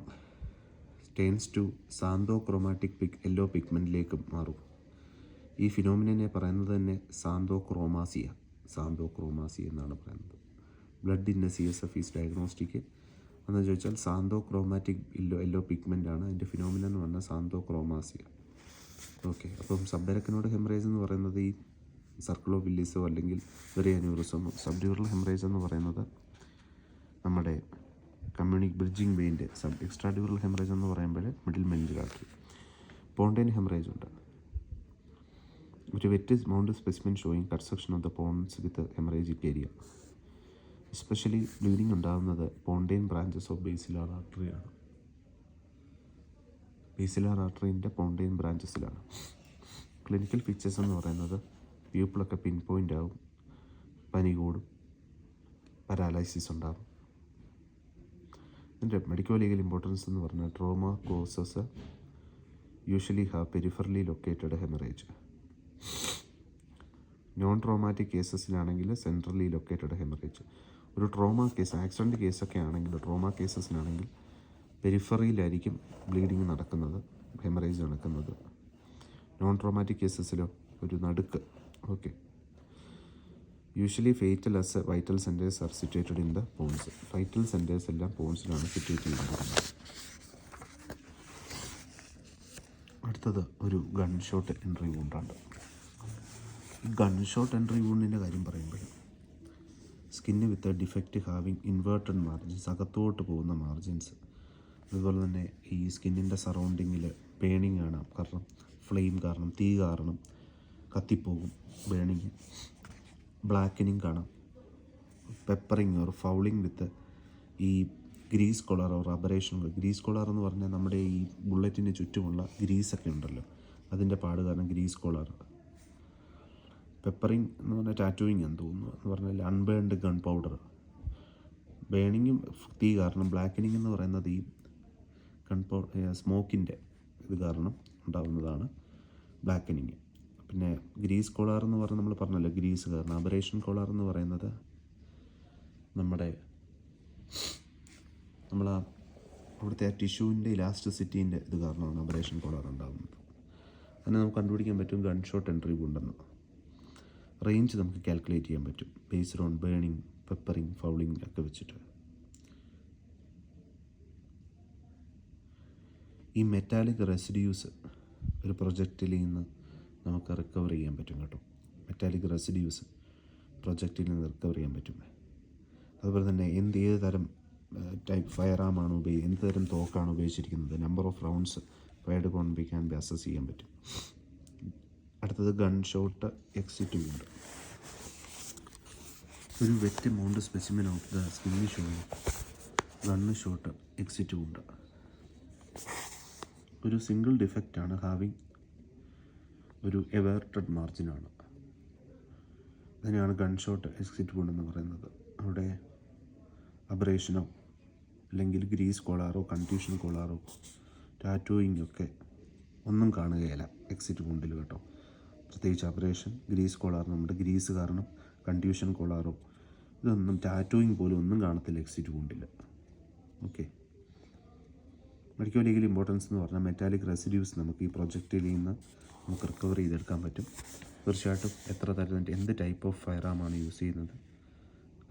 ടെൻസ് ടു സാന്തോക്രോമാറ്റിക് യെല്ലോ പിഗ്മെൻറ്റിലേക്ക് മാറും. ഈ ഫിനോമിനെ പറയുന്നത് തന്നെ സാന്തോക്രോമാസി എന്നാണ് പറയുന്നത്. Blood in CSF is diagnostic എന്ന് ചോദിച്ചാൽ സാന്തോക്രോമാറ്റിക് യെല്ലോ പിഗ്മെൻ്റ് ആണ്. അതിൻ്റെ ഫിനോമിന എന്ന് പറഞ്ഞാൽ സാന്തോക്രോമാസിയ. ഓക്കെ, അപ്പം സബ്ഡെറക്കനോഡ് ഹെമറേജ് എന്ന് പറയുന്നത് ഈ സർക്കുലോ വില്ലീസോ അല്ലെങ്കിൽ വെറി അന്യൂറിസമോ. സബ്ഡ്യൂറൽ ഹെമറേജ് എന്ന് പറയുന്നത് നമ്മുടെ കമ്മ്യൂണിക് ബ്രിഡ്ജിങ് വെയിൻ്റെ എക്സ്ട്രാ ഡ്യൂറൽ ഹെമറേജ് എന്ന് പറയുമ്പോൾ middle meningeal artery. Pontine haemorrhage ഉണ്ട്. ഒരു wet mount specimen showing cut section of the pons with haemorrhagic area. Especially bleeding ഉണ്ടാകുന്നത് പോണ്ടൈൻ ബ്രാഞ്ചസ് ഓഫ് ബേസിലാർ ആർട്ടറിയാണ്. ബേസിലാർ ആർട്ടറിൻ്റെ പോണ്ടൈൻ ബ്രാഞ്ചസിലാണ്. ക്ലിനിക്കൽ ഫീച്ചേഴ്സ് എന്ന് പറയുന്നത് പ്യൂപ്പിളൊക്കെ പിൻ പോയിൻ്റ് ആവും, പനി കൂടും, പാരാലൈസിസ് ഉണ്ടാകും. ഇതിൻ്റെ മെഡിക്കൽ ലീഗൽ ഇമ്പോർട്ടൻസ് എന്ന് പറഞ്ഞാൽ trauma causes usually have peripherally located haemorrhage. Non traumatic കേസസിനാണെങ്കിൽ സെൻട്രലി ലൊക്കേറ്റഡ് ഹെമറേജ്. ഒരു ട്രോമ കേസ്, ആക്സിഡൻറ്റ് കേസൊക്കെ ആണെങ്കിൽ, ട്രോമ കേസസിനാണെങ്കിൽ പെരിഫറിയിലായിരിക്കും ബ്ലീഡിങ് നടക്കുന്നത്, ഹെമറേജ് നടക്കുന്നത്. നോൺ ട്രോമാറ്റിക് കേസസിലോ ഒരു നടുക്ക്. Okay. Usually fatal as vital centres are situated in the pons. Vital centres എല്ലാം പോൺസിലാണ് സിറ്റുവേറ്റ് ചെയ്യുന്നത്. അടുത്തത് ഒരു ഗൺ ഷോട്ട് എൻട്രി വൂണ്ടാണ്. ഈ ഗൺ ഷോട്ട് എൻട്രി വൂണ്ടിൻ്റെ കാര്യം പറയുമ്പോൾ സ്കിന്ന് വിത്ത് ഡിഫക്റ്റ് ഹാവിങ് ഇൻവേർട്ടഡ് മാർജിൻസ്, അകത്തോട്ട് പോകുന്ന മാർജിൻസ്. അതുപോലെ തന്നെ ഈ സ്കിന്നിൻ്റെ സറൗണ്ടിങ്ങിൽ ബേണിങ് കാണാം, കാരണം ഫ്ലെയിം കാരണം, തീ കാരണം കത്തിപ്പോകും, ബേണിങ്. ബ്ലാക്കനിങ് കാണാം. പെപ്പറിങ് ഓർ ഫൗളിങ് വിത്ത് ഈ grease collar or abrasion. Grease collar എന്ന് പറഞ്ഞാൽ നമ്മുടെ ഈ ബുള്ളറ്റിന് ചുറ്റുമുള്ള ഗ്രീസൊക്കെ ഉണ്ടല്ലോ, അതിൻ്റെ പാട് കാരണം ഗ്രീസ് കൊളർ. പെപ്പറിങ് എന്ന് പറഞ്ഞാൽ ടാറ്റൂയിങ് എന്ന് തോന്നുന്നു, എന്ന് പറഞ്ഞാൽ അൺബേൺഡ് ഗൺ പൗഡർ. ബേണിങ്ങും തീ കാരണം. ബ്ലാക്കനിങ് എന്ന് പറയുന്നത് ഈ സ്മോക്കിൻ്റെ ഇത് കാരണം ഉണ്ടാകുന്നതാണ് ബ്ലാക്കനിങ്. പിന്നെ ഗ്രീസ് കോളാർ എന്ന് പറഞ്ഞാൽ നമ്മൾ പറഞ്ഞല്ലോ ഗ്രീസ് കാരണം. അബറേഷൻ കോളാർ എന്ന് പറയുന്നത് നമ്മൾ അവിടുത്തെ ആ ടിഷ്യൂവിൻ്റെ ഇലാസ്റ്റിസിറ്റീൻ്റെ ഇത് കാരണമാണ് അബറേഷൻ കോളാർ ഉണ്ടാകുന്നത്. അങ്ങനെ നമുക്ക് കണ്ടുപിടിക്കാൻ പറ്റും ഗൺ ഷോട്ട് എൻട്രി ഉണ്ടെന്ന്. റേഞ്ച് നമുക്ക് കാൽക്കുലേറ്റ് ചെയ്യാൻ പറ്റും ബേസ്ഡ് ഓൺ ബേണിങ്, പെപ്പറിങ്, ഫൗളിങ് ഒക്കെ വെച്ചിട്ട്. ഈ മെറ്റാലിക് റെസിഡ്യൂസ് ഒരു പ്രൊജക്റ്റിൽ നിന്ന് നമുക്ക് റിക്കവർ ചെയ്യാൻ പറ്റും കേട്ടോ. മെറ്റാലിക് റെസിഡ്യൂസ് പ്രൊജക്റ്റിൽ നിന്ന് റിക്കവർ ചെയ്യാൻ പറ്റും. അതുപോലെ തന്നെ ഏത് തരം ടൈപ്പ് ഫയർ ആമാണ് എന്ത് തരം തോക്കാണ് ഉപയോഗിച്ചിരിക്കുന്നത്, number of rounds fired can be assess ചെയ്യാൻ പറ്റും. അടുത്തത് ഗൺ ഷോട്ട് എക്സിറ്റ് ഉണ്ട്. ഒരു wet mount specimen of the സ്കിന്നി ഷോയിൽ ഗൺ ഷോട്ട് എക്സിറ്റ് ഉണ്ട്. ഒരു സിംഗിൾ ഡിഫക്റ്റാണ്, ഹാവിങ് ഒരു എവേർട്ടഡ് മാർജിനാണ്. അതിനെയാണ് ഗൺ ഷോട്ട് എക്സിറ്റ് വുണ്ട് എന്ന് പറയുന്നത്. അവിടെ അബ്രേഷനോ അല്ലെങ്കിൽ ഗ്രീസ് കോളാറോ കൺഫ്യൂഷൻ കോളാറോ ടാറ്റോയിങ് ഒക്കെ ഒന്നും കാണുകയില്ല എക്സിറ്റ് വുണ്ടിൽ കേട്ടോ. പ്രത്യേകിച്ച് അബ്രേഷൻ, ഗ്രീസ് കോളാർ, നമ്മുടെ ഗ്രീസ് കാരണം കൺഫ്യൂഷൻ കോളാറോ ഇതൊന്നും, ടാറ്റോയിങ് പോലും ഒന്നും കാണത്തില്ല എക്സിറ്റ് വുണ്ടിൽ. ഓക്കെ. മെഡിക്കൽ ലീഗൽ ഇമ്പോർട്ടൻസ് എന്ന് പറഞ്ഞാൽ മെറ്റാലിക് റെസിഡ്യൂസ് നമുക്ക് ഈ പ്രൊജക്റ്റിൽ നിന്ന് നമുക്ക് റിക്കവർ ചെയ്തെടുക്കാൻ പറ്റും. തീർച്ചയായിട്ടും എത്ര തരത്തിൻ്റെ എന്ത് ടൈപ്പ് ഓഫ് ഫയർ ആമാണ് യൂസ് ചെയ്യുന്നത്,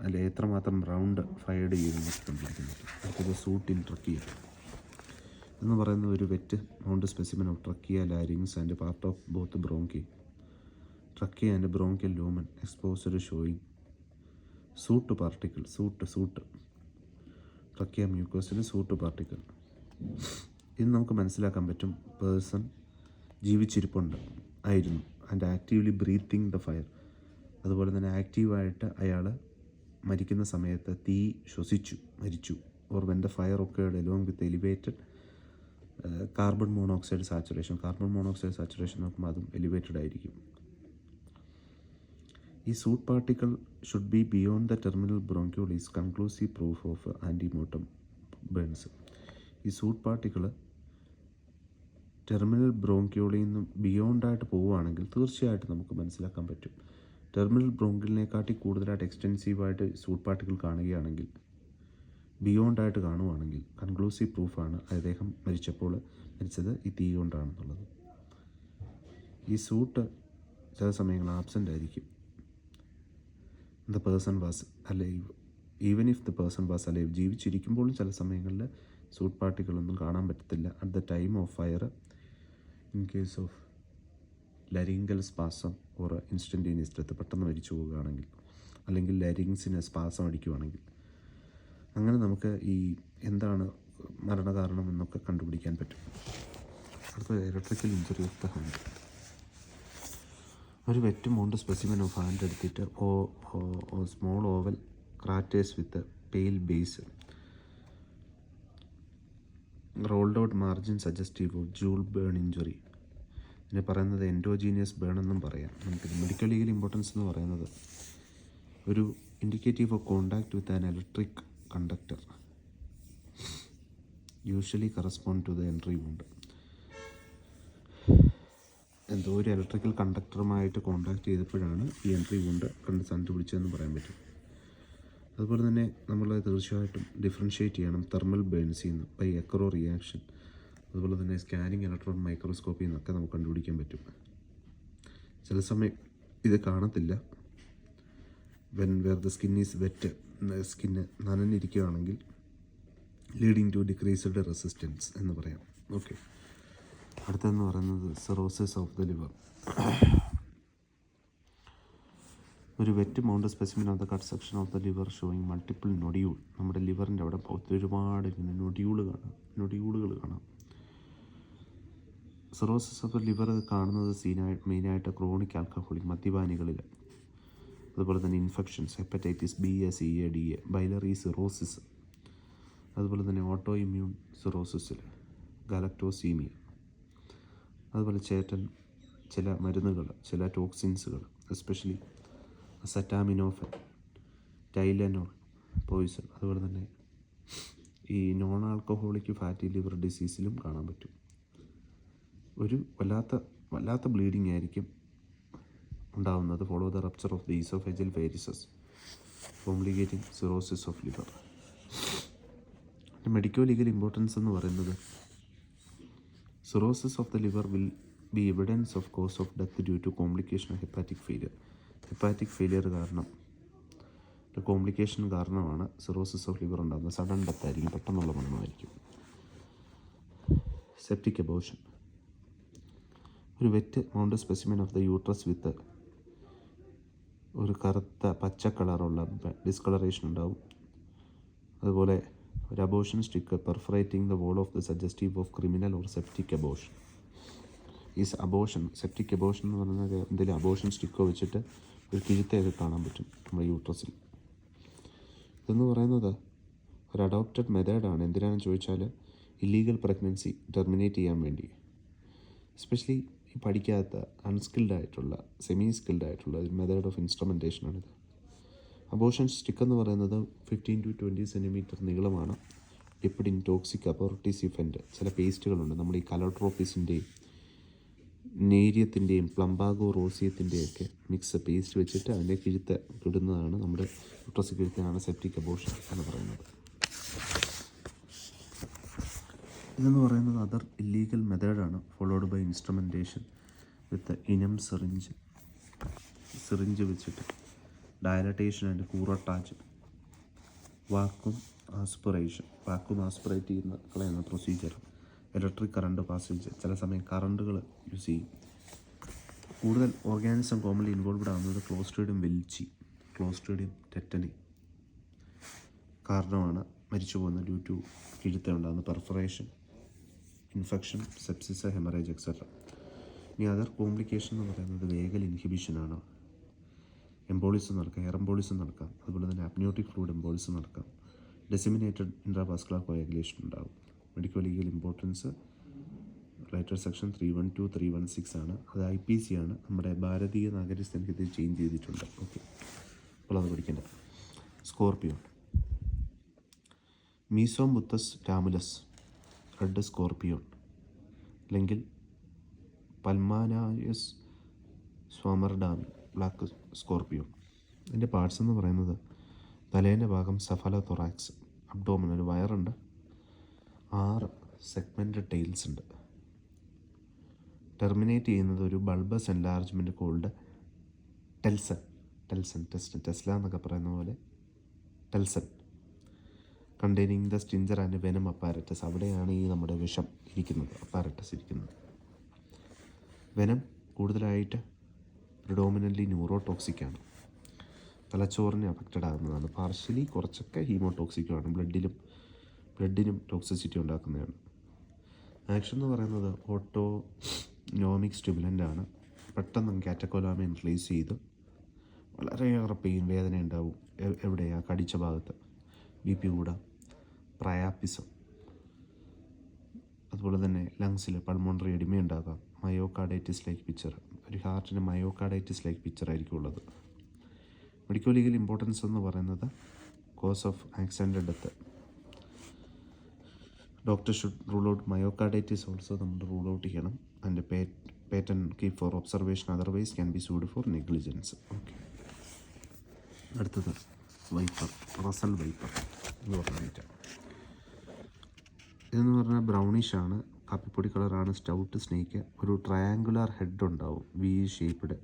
അല്ലെ എത്രമാത്രം റൗണ്ട് ഫയർഡ് ചെയ്തെന്നൊക്കെ കണ്ടുപിടിക്കാൻ പറ്റും. അടുത്തത് സൂട്ട് ഇൻ ട്രക്കിയ എന്ന് പറയുന്ന ഒരു wet mount specimen of trachea, larynx and part of both bronchi. Trachea and bronchial lumen exposed showing soot particle. Soot trachea മ്യൂക്കോസിൽ സൂട്ട് പാർട്ടിക്കിൾ. ഇത് നമുക്ക് മനസ്സിലാക്കാൻ പറ്റും പേഴ്സൺ ജീവിച്ചിരിപ്പുണ്ട് ആയിരുന്നു and actively breathing the fire. അതുപോലെ തന്നെ ആക്റ്റീവായിട്ട് അയാൾ മരിക്കുന്ന സമയത്ത് തീ മരിച്ചു. Or when the fire occurred along with elevated carbon monoxide saturation. Carbon monoxide saturation നോക്കുമ്പോൾ അതും എലിവേറ്റഡ് ആയിരിക്കും. ഈ soot particle should be beyond the terminal bronchiole is conclusive proof of antemortem burns. ഈ സൂട്ട് പാർട്ടിക്കിൾ ടെർമിനൽ ബ്രോങ്ക്യൂളിൽ നിന്നും ബിയോണ്ടായിട്ട് പോവുകയാണെങ്കിൽ തീർച്ചയായിട്ടും നമുക്ക് മനസ്സിലാക്കാൻ പറ്റും. ടെർമിനൽ ബ്രോങ്കിളിനെക്കാട്ടി കൂടുതലായിട്ട് എക്സ്റ്റെൻസീവായിട്ട് സൂട്ട് പാർട്ടിക്കിൾ കാണുകയാണെങ്കിൽ, ബിയോണ്ടായിട്ട് കാണുകയാണെങ്കിൽ കൺക്ലൂസീവ് പ്രൂഫാണ് അദ്ദേഹം മരിച്ചത് ഈ തീ കൊണ്ടാണെന്നുള്ളത്. ഈ സൂട്ട് ചില സമയങ്ങൾ ആബ്സെൻ്റ് ആയിരിക്കും. The person was alive. Even if the person was alive, ജീവിച്ചിരിക്കുമ്പോഴും ചില സമയങ്ങളിൽ സൂട്ട് പാർട്ടിക്കിളൊന്നും കാണാൻ പറ്റത്തില്ല at the time of fire in case of laryngeal spasm or instantaneous death, പെട്ടെന്ന് മരിച്ചു പോവുകയാണെങ്കിൽ, അല്ലെങ്കിൽ ലരിങ്സിന് സ്പാസം അടിക്കുകയാണെങ്കിൽ, അങ്ങനെ നമുക്ക് ഈ എന്താണ് മരണകാരണം എന്നൊക്കെ കണ്ടുപിടിക്കാൻ പറ്റും. അടുത്ത electrical injury of the hand. ഒരു wet mount specimen of hand എടുത്തിട്ട് small oval craters with pale base, rolled out margin suggestive of joule burn injury. ഇതിനെ പറയുന്നത് എൻഡോജീനിയസ് ബേൺ എന്നും പറയാം. നമുക്ക് മെഡിക്കൽ ലീഗൽ ഇമ്പോർട്ടൻസ് എന്ന് പറയുന്നത് ഒരു indicative of contact with an electric conductor usually correspond to the entry wound. എന്തോ ഒരു ഇലക്ട്രിക്കൽ കണ്ടക്ടറുമായിട്ട് കോണ്ടാക്ട് ചെയ്തപ്പോഴാണ് ഈ എൻട്രി വുണ്ട് കണ്ടുപിടിച്ചതെന്ന് പറയാൻ പറ്റും. അതുപോലെ തന്നെ നമ്മൾ തീർച്ചയായിട്ടും ഡിഫറൻഷ്യേറ്റ് ചെയ്യണം തെർമൽ ബേൺസിൽ നിന്ന് ബൈ എക്കറോ റിയാക്ഷൻ. അതുപോലെ തന്നെ സ്കാനിങ് ഇലക്ട്രോൺ മൈക്രോസ്കോപ്പിൽ നിന്നൊക്കെ നമുക്ക് കണ്ടുപിടിക്കാൻ പറ്റും. ചില സമയം ഇത് കാണത്തില്ല. Where the skin is wet, skin നനഞ്ഞിരിക്കുകയാണെങ്കിൽ ലീഡിങ് ടു ഡിക്രീസ്ഡ് റെസിസ്റ്റൻസ് എന്ന് പറയാം. ഓക്കെ, അടുത്തെന്ന് പറയുന്നത് സിറോസിസ് ഓഫ് ദ ലിവർ. ഒരു wet mount specimen of the cut section of the liver showing multiple nodule. നമ്മുടെ ലിവറിൻ്റെ അവിടെ ഒരുപാട് ഇങ്ങനെ നൊഡ്യൂളുകൾ കാണാം. സിറോസിസ് ഓഫ് ദ ലിവർ കാണുന്നത് മെയിനായിട്ട് ക്രോണിക് ആൽക്കഹോളിക് മദ്യപാനികളിൽ. അതുപോലെ തന്നെ infections, hepatitis B, A, C, A, D, A, biliary cirrhosis, അതുപോലെ തന്നെ ഓട്ടോ ഇമ്മ്യൂൺ സിറോസിസിൽ, ഗാലക്ടോസീമിയ, അതുപോലെ ചില മരുന്നുകൾ, ചില ടോക്സിൻസുകൾ, എസ്പെഷ്യലി അസറ്റാമിനോഫൻ, ടൈലനോൾ പോയിസൺ, അതുപോലെ തന്നെ ഈ നോൺ ആൽക്കഹോളിക് ഫാറ്റി ലിവർ ഡിസീസിലും കാണാൻ പറ്റും. ഒരു വല്ലാത്ത ബ്ലീഡിങ് ആയിരിക്കും ഉണ്ടാകുന്നത്. Follow the rupture of the oesophageal varices complicating cirrhosis of liver. Medico legal importance എന്ന് പറയുന്നത് cirrhosis of the liver will be evidence of cause of death due to complication of hepatic failure. Hepatic failure കാരണം, ഒരു കോംപ്ലിക്കേഷൻ കാരണമാണ് സിറോസിസ് ഓഫ് ലിവർ ഉണ്ടാകുന്നത്. സഡൻ ഡെത്ത് ആയിരിക്കും, പെട്ടെന്നുള്ള മരണമായിരിക്കും. Septic abortion. ഒരു wet mount specimen of the uterus with ഒരു കറുത്ത പച്ച കളറുള്ള ഡിസ്കളറേഷൻ ഉണ്ടാവും. അതുപോലെ ഒരു abortion stick perforating the wall of the suggestive of criminal or septic abortion. ഈ സെപ്റ്റിക് അബോർഷൻ എന്ന് പറയുന്നത് എന്തെങ്കിലും അബോർഷൻ സ്റ്റിക്കോ വെച്ചിട്ട് ഒരു കിഴുത്തൊക്കെ കാണാൻ പറ്റും നമ്മുടെ യൂട്രസിൽ. ഇതെന്ന് പറയുന്നത് ഒരു അഡോപ്റ്റഡ് മെത്തേഡാണ്. എന്തിനാണെന്ന് ചോദിച്ചാൽ ഇല്ലീഗൽ പ്രഗ്നൻസി ടെർമിനേറ്റ് ചെയ്യാൻ വേണ്ടി. എസ്പെഷ്യലി ഈ പഠിക്കാത്ത അൺസ്കിൽഡായിട്ടുള്ള സെമി സ്കിൽഡായിട്ടുള്ള ഒരു മെത്തേഡ് ഓഫ് ഇൻസ്ട്രുമെൻറ്റേഷനാണിത്. അബോർഷൻ സ്റ്റിക്ക് എന്ന് പറയുന്നത് 15 to 20 സെൻറ്റിമീറ്റർ നീളമാണ്. ഡിപ്ഡ് ഇൻ ടോക്സിക് അപ്പോർട്ടിസിഫൻ്റ് ചില പേസ്റ്റുകളുണ്ട്. നമ്മുടെ ഈ കലോട്രോപ്പിസിൻ്റെയും നേരിയത്തിൻ്റെയും പ്ലംബാഗോ റോസിയത്തിൻ്റെയൊക്കെ മിക്സ് പേസ്റ്റ് വെച്ചിട്ട് അതിൻ്റെ കിടുന്നതാണ് നമ്മുടെ യൂട്രസ് കിഴുത്തനാണ് സെപ്റ്റിക് അബോർഷൻ എന്ന് പറയുന്നത്. ഇതെന്ന് പറയുന്നത് അതർ ഇല്ലീഗൽ മെത്തേഡാണ് ഫോളോഡ് ബൈ ഇൻസ്ട്രുമെൻറ്റേഷൻ വിത്ത് ഇനം സിറിഞ്ച് വെച്ചിട്ട് ഡയലറ്റേഷൻ ആൻഡ് കൂറട്ടാച്ച്, വാക്വം ആസ്പിറേറ്റ് ചെയ്യുന്ന കളയുന്ന പ്രൊസീജിയർ, ഇലക്ട്രിക് കറണ്ട് പാസേജ്, ചില സമയം കറണ്ടുകൾ യൂസ് ചെയ്യും. കൂടുതൽ ഓർഗാനിസം കോമൺലി ഇൻവോൾവ്ഡ് ആകുന്നത് ക്ലോസ്ട്രീഡിയം ടെറ്റനി കാരണമാണ് മരിച്ചു പോകുന്നത്. ഡ്യൂ ടു കിഴുത്ത ഉണ്ടാകുന്ന perforation, infection, sepsis, haemorrhage etcetera. ഇനി അതർ കോംപ്ലിക്കേഷൻ എന്ന് പറയുന്നത് വേഗൽ ഇൻഹിബിഷനാണ്. എംബോളിസം നടക്കാം, എയർ എംബോളിസം നടക്കാം, അതുപോലെ തന്നെ അപ്നിയോട്ടിക് ഫ്ലൂയിഡ് എംബോളിസം നടക്കാം. ഡിസെമിനേറ്റഡ് ഇൻട്രാവാസ്കുലർ കോയാഗുലേഷൻ ഉണ്ടാകും. Medical legal importance writer section 312, 316 ആണ്. അത് IPC ആണ്. നമ്മുടെ ഭാരതീയ നാഗരികതയ്ക്ക് ഇത് ചേഞ്ച് ചെയ്തിട്ടുണ്ട്. ഓക്കെ, അപ്പോൾ അത് പഠിക്കേണ്ട. Scorpion, Mesobuthus tamulus red scorpion, അല്ലെങ്കിൽ പൽമാനായസ് സ്വാമർഡാമി ബ്ലാക്ക് സ്കോർപിയോൺ. ഇതിൻ്റെ പാർട്സ് എന്ന് പറയുന്നത് തലേൻ്റെ ഭാഗം സെഫലോതൊറാക്സ്, അബ്ഡോമൻ ഒരു വയറുണ്ട്, 6 സെഗ്മെൻറ്റഡ് ടൈൽസ് ഉണ്ട്. ടെർമിനേറ്റ് ചെയ്യുന്നത് ഒരു ബൾബസ് എൻലാർജ്മെൻറ്റ് കോൾഡ് ടെസ്ല എന്നൊക്കെ പറയുന്ന പോലെ telson, containing the stinger and venom apparatus. അവിടെയാണ് ഈ നമ്മുടെ വിഷം ഇരിക്കുന്നത്, അപ്പാരറ്റസ് ഇരിക്കുന്നത്. വെനം കൂടുതലായിട്ട് പ്രിഡോമിനൻ്റ്ലി ന്യൂറോടോക്സിക്കാണ്, തലച്ചോറിനെ അഫക്റ്റഡ് ആകുന്നതാണ്. പാർഷ്യലി കുറച്ചൊക്കെ ഹീമോടോക്സിക്കുമാണ്, ബ്ലഡിനും ടോക്സിസിറ്റി ഉണ്ടാക്കുന്നതാണ്. ആക്ഷൻ എന്ന് പറയുന്നത് ഓട്ടോനോമിക് സ്റ്റിമുലൻ്റ് ആണ്. പെട്ടെന്ന് കാറ്റക്കോലാമിൻ റിലീസ് ചെയ്ത് വളരെയേറെ പെയിൻ, വേദന ഉണ്ടാവും. എവിടെയാണ്? കടിച്ച ഭാഗത്ത്. BP കൂടാം, പ്രയാപ്പിസം. അതുപോലെ തന്നെ ലങ്സിൽ പൾമോണറി എഡിമ ഉണ്ടാകാം, മയോകാർഡൈറ്റിസ് ലൈക്ക് പിക്ചർ. ഒരു ഹാർട്ടിന് മയോകാർഡൈറ്റിസ് ലൈക്ക് പിക്ചർ ആയിരിക്കും ഉള്ളത്. മെഡിക്കൽ ലീഗൽ ഇമ്പോർട്ടൻസ് എന്ന് പറയുന്നത് cause of accident death. Doctor should rule out myocarditis also നമ്മൾ റൂൾ ഔട്ട് ചെയ്യണം. And patient keep for observation, otherwise can be sued for negligence. Okay, അടുത്തത് വൈപ്പർ, റസൽ വൈപ്പർ എന്ന് പറഞ്ഞിട്ട്. ഇതെന്ന് പറഞ്ഞാൽ ബ്രൗണിഷാണ്, കാപ്പിപ്പൊടി കളറാണ്, സ്റ്റൗട്ട് സ്നേക്ക്. ഒരു ട്രയാങ്കുലർ ഹെഡ് ഉണ്ടാവും, വി ഷേപ്പ്ഡ്,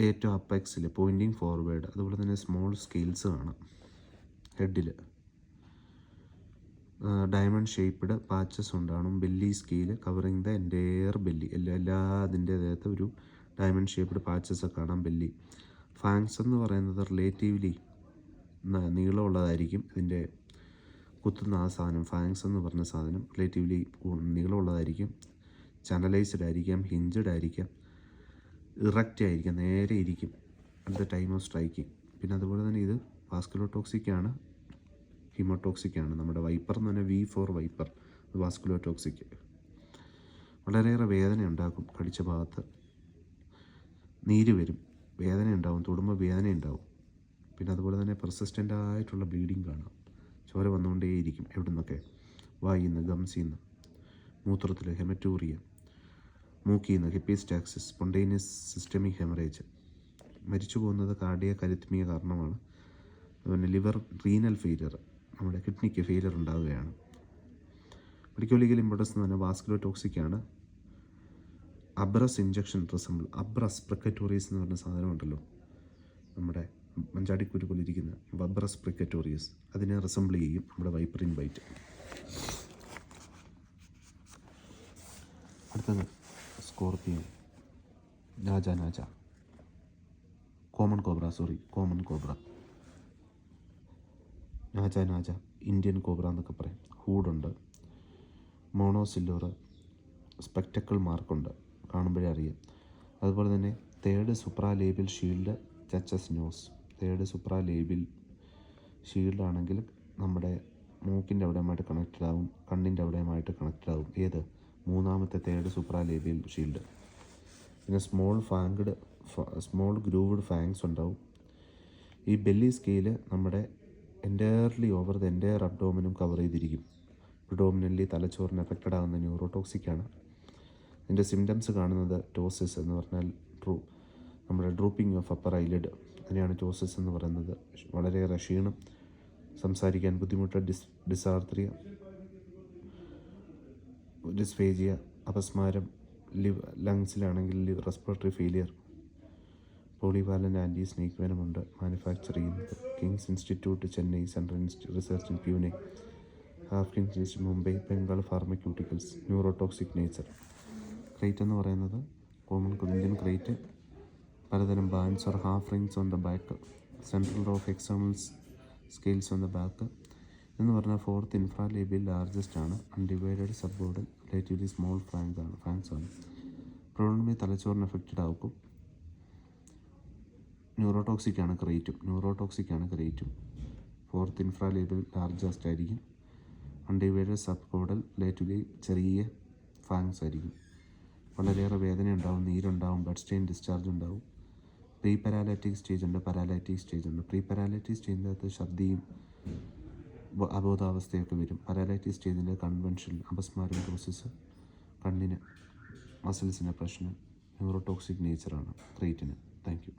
ഏറ്റവും അപ്പെക്സിൽ പോയിൻറ്റിങ് ഫോർവേഡ്. അതുപോലെ തന്നെ സ്മോൾ സ്കെയിൽസ് കാണാം ഹെഡിൽ. ഡയമണ്ട് ഷേപ്പ്ഡ് പാച്ചസ് ഉണ്ടാകും. Belly scale covering the entire belly. എല്ലാ അതിൻ്റെ അകത്ത് ഒരു ഡയമണ്ട് ഷേപ്പ്ഡ് പാച്ചസ് കാണാം ബെല്ലി. ഫാങ്സ് എന്ന് പറയുന്നത് റിലേറ്റീവ്ലി നീളമുള്ളതായിരിക്കും. ഇതിൻ്റെ കുത്തുന്ന ആ സാധനം, ഫാങ്സ് എന്ന് പറഞ്ഞ സാധനം റിലേറ്റീവ്ലി നീളമുള്ളതായിരിക്കും. ചാനലൈസ്ഡ് ആയിരിക്കാം, ഹിഞ്ചഡ് ആയിരിക്കാം, ഇറക്റ്റ് ആയിരിക്കാം, നേരെ ഇരിക്കും at the time of striking. പിന്നെ അതുപോലെ തന്നെ ഇത് വാസ്കുലോടോക്സിക്കാണ്, ഹീമോടോക്സിക്കാണ്. നമ്മുടെ വൈപ്പർ എന്ന് പറഞ്ഞാൽ V4 വൈപ്പർ, വാസ്കുലോടോക്സിക്. വളരെയേറെ വേദന ഉണ്ടാക്കും, കടിച്ച ഭാഗത്ത് നീര് വരും, വേദന ഉണ്ടാവും, തൊടുമ്പോൾ വേദന ഉണ്ടാവും. പിന്നെ അതുപോലെ തന്നെ പെർസിസ്റ്റൻ്റ് ആയിട്ടുള്ള ബ്ലീഡിങ് കാണാം, ചോര വന്നുകൊണ്ടേയിരിക്കും. എവിടെ നിന്നൊക്കെ? വായിൽ നിന്ന്, ഗംസിൽ നിന്ന്, മൂത്രത്തിൽ, ഹെമറ്റൂറിയ, മൂക്കിൽ നിന്ന്, ഹിപ്പിസ്റ്റാക്സിസ്, സ്പോണ്ടേനിയസ് സിസ്റ്റമിക് ഹെമറേജ്. മരിച്ചു പോകുന്നത് കാർഡിയക് അരിത്മിയ കാരണമാണ്. അതുപോലെ ലിവർ റീനൽ ഫെയിലിയർ, നമ്മുടെ കിഡ്നിക്ക് ഫെയിലിയർ ഉണ്ടാവുകയാണ്. മെഡിക്കൽ ലീഗൽ ഇമ്പോർട്ടൻസ് എന്ന് പറഞ്ഞാൽ വാസ്കുലോടോക്സിക്കാണ്. അബ്രസ് ഇഞ്ചക്ഷൻ റിസംബിൾ, അബ്രസ് പ്രിക്കറ്റോറിയസ് എന്ന് പറഞ്ഞ സാധനമുണ്ടല്ലോ, നമ്മുടെ മഞ്ചാടിക്കുരു പോലെ ഇരിക്കുന്ന അബ്രസ് പ്രിക്കറ്റോറിയസ്, അതിനെ റിസംബിൾ ചെയ്യും നമ്മുടെ വൈപ്പറിൻ ബൈറ്റ്. അടുത്തത് scorpion, Naja, common cobra, Naja, Indian cobra എന്നൊക്കെ പറയും. ഹൂഡുണ്ട്, മോണോസില്ലോർ, സ്പെക്ടക്കിൾ മാർക്കുണ്ട്, കാണുമ്പോഴേ അറിയാം. അതുപോലെ തന്നെ third supralabial shield touches nose. Third supralabial shield ആണെങ്കിൽ നമ്മുടെ മൂക്കിൻ്റെ അവിടെയുമായിട്ട് കണക്റ്റഡ് ആവും, കണ്ണിൻ്റെ അവിടെയുമായിട്ട് കണക്റ്റഡ് ആവും. ഏത്? മൂന്നാമത്തെ തേർഡ് സുപ്രാലേബിയൽ ഷീൽഡ്. പിന്നെ സ്മോൾ ഗ്രൂവ്ഡ് ഫാങ്സ് ഉണ്ടാവും. ഈ ബെല്ലി സ്കെയില് നമ്മുടെ എൻറ്റയർലി ഓവർ ദ എൻറ്റയർ അബ്ഡോമിനും കവർ ചെയ്തിരിക്കും. പ്രിഡോമിനൻ്റ്ലി തലച്ചോറിന് എഫക്റ്റഡ് ആകുന്ന ന്യൂറോടോക്സിക്കാണ്. ഇതിൻ്റെ സിംറ്റംസ് കാണുന്നത് ടോസിസ് എന്ന് പറഞ്ഞാൽ നമ്മുടെ ഡ്രൂപ്പിംഗ് ഓഫ് അപ്പർ ഐലിഡ്, അതിനെയാണ് ടോസിസ് എന്ന് പറയുന്നത്. വളരെയേറെ ക്ഷീണം, സംസാരിക്കാൻ ബുദ്ധിമുട്ട്, ഡിസാർത്രിയ, ഡിസ്ഫേജിയ, അപസ്മാരം, ലങ്സിലാണെങ്കിൽ respiratory failure. Polyvalent anti snake വെനമുണ്ട്, മാനുഫാക്ചർ ചെയ്യുന്നത് King's Institute Chennai, Central Research in Pune, Haffkine's Institute Mumbai, Bengal pharmaceuticals. Neurotoxic nature. Krait എന്ന് പറയുന്നത് കോമൺ ഇന്ത്യൻ ക്രേറ്റ്, പലതരം bands or half rings on the back, central row of external scales on the back എന്ന് പറഞ്ഞാൽ ഫോർത്ത് ഇൻഫ്രാലേബിയൽ ലാർജസ്റ്റ് ആണ്. Undivided subcaudal relatively small fangs ആണ്. പ്രോബ്ലമി തലച്ചോറിന് എഫക്റ്റഡ് ആക്കും. ന്യൂറോടോക്സിക്കാണ് ക്രേറ്റും. ഫോർത്ത് ഇൻഫ്രാലേബിയൽ ലാർജസ്റ്റ് ആയിരിക്കും. അൺഡിവൈഡഡ് സബ്കോഡൽ റിലേറ്റീവ്ലി ചെറിയ ഫാങ്സ് ആയിരിക്കും. വളരെയേറെ വേദന ഉണ്ടാവും, നീരുണ്ടാവും, ബ്ലഡ് സ്റ്റെയിൻ ഡിസ്ചാർജ് ഉണ്ടാവും. പ്രീ പാരാലൈറ്റിക് സ്റ്റേജ് ഉണ്ട്, പാരാലൈറ്റിക് സ്റ്റേജ് ഉണ്ട്. പ്രീ പാരാലൈറ്റിക് സ്റ്റേജിൻ്റെ അകത്ത് ഛർദിയും അബോധാവസ്ഥയൊക്കെ വരും. പാരാലൈറ്റിക് സ്റ്റേജിൻ്റെ കൺവെൻഷൻ, അപസ്മാരം, ടോസിസ്, കണ്ണിന് മസിൽസിന് പ്രശ്നം. ന്യൂറോടോക്സിക് നേച്ചറാണ് ക്രേറ്റിന്. Thank U.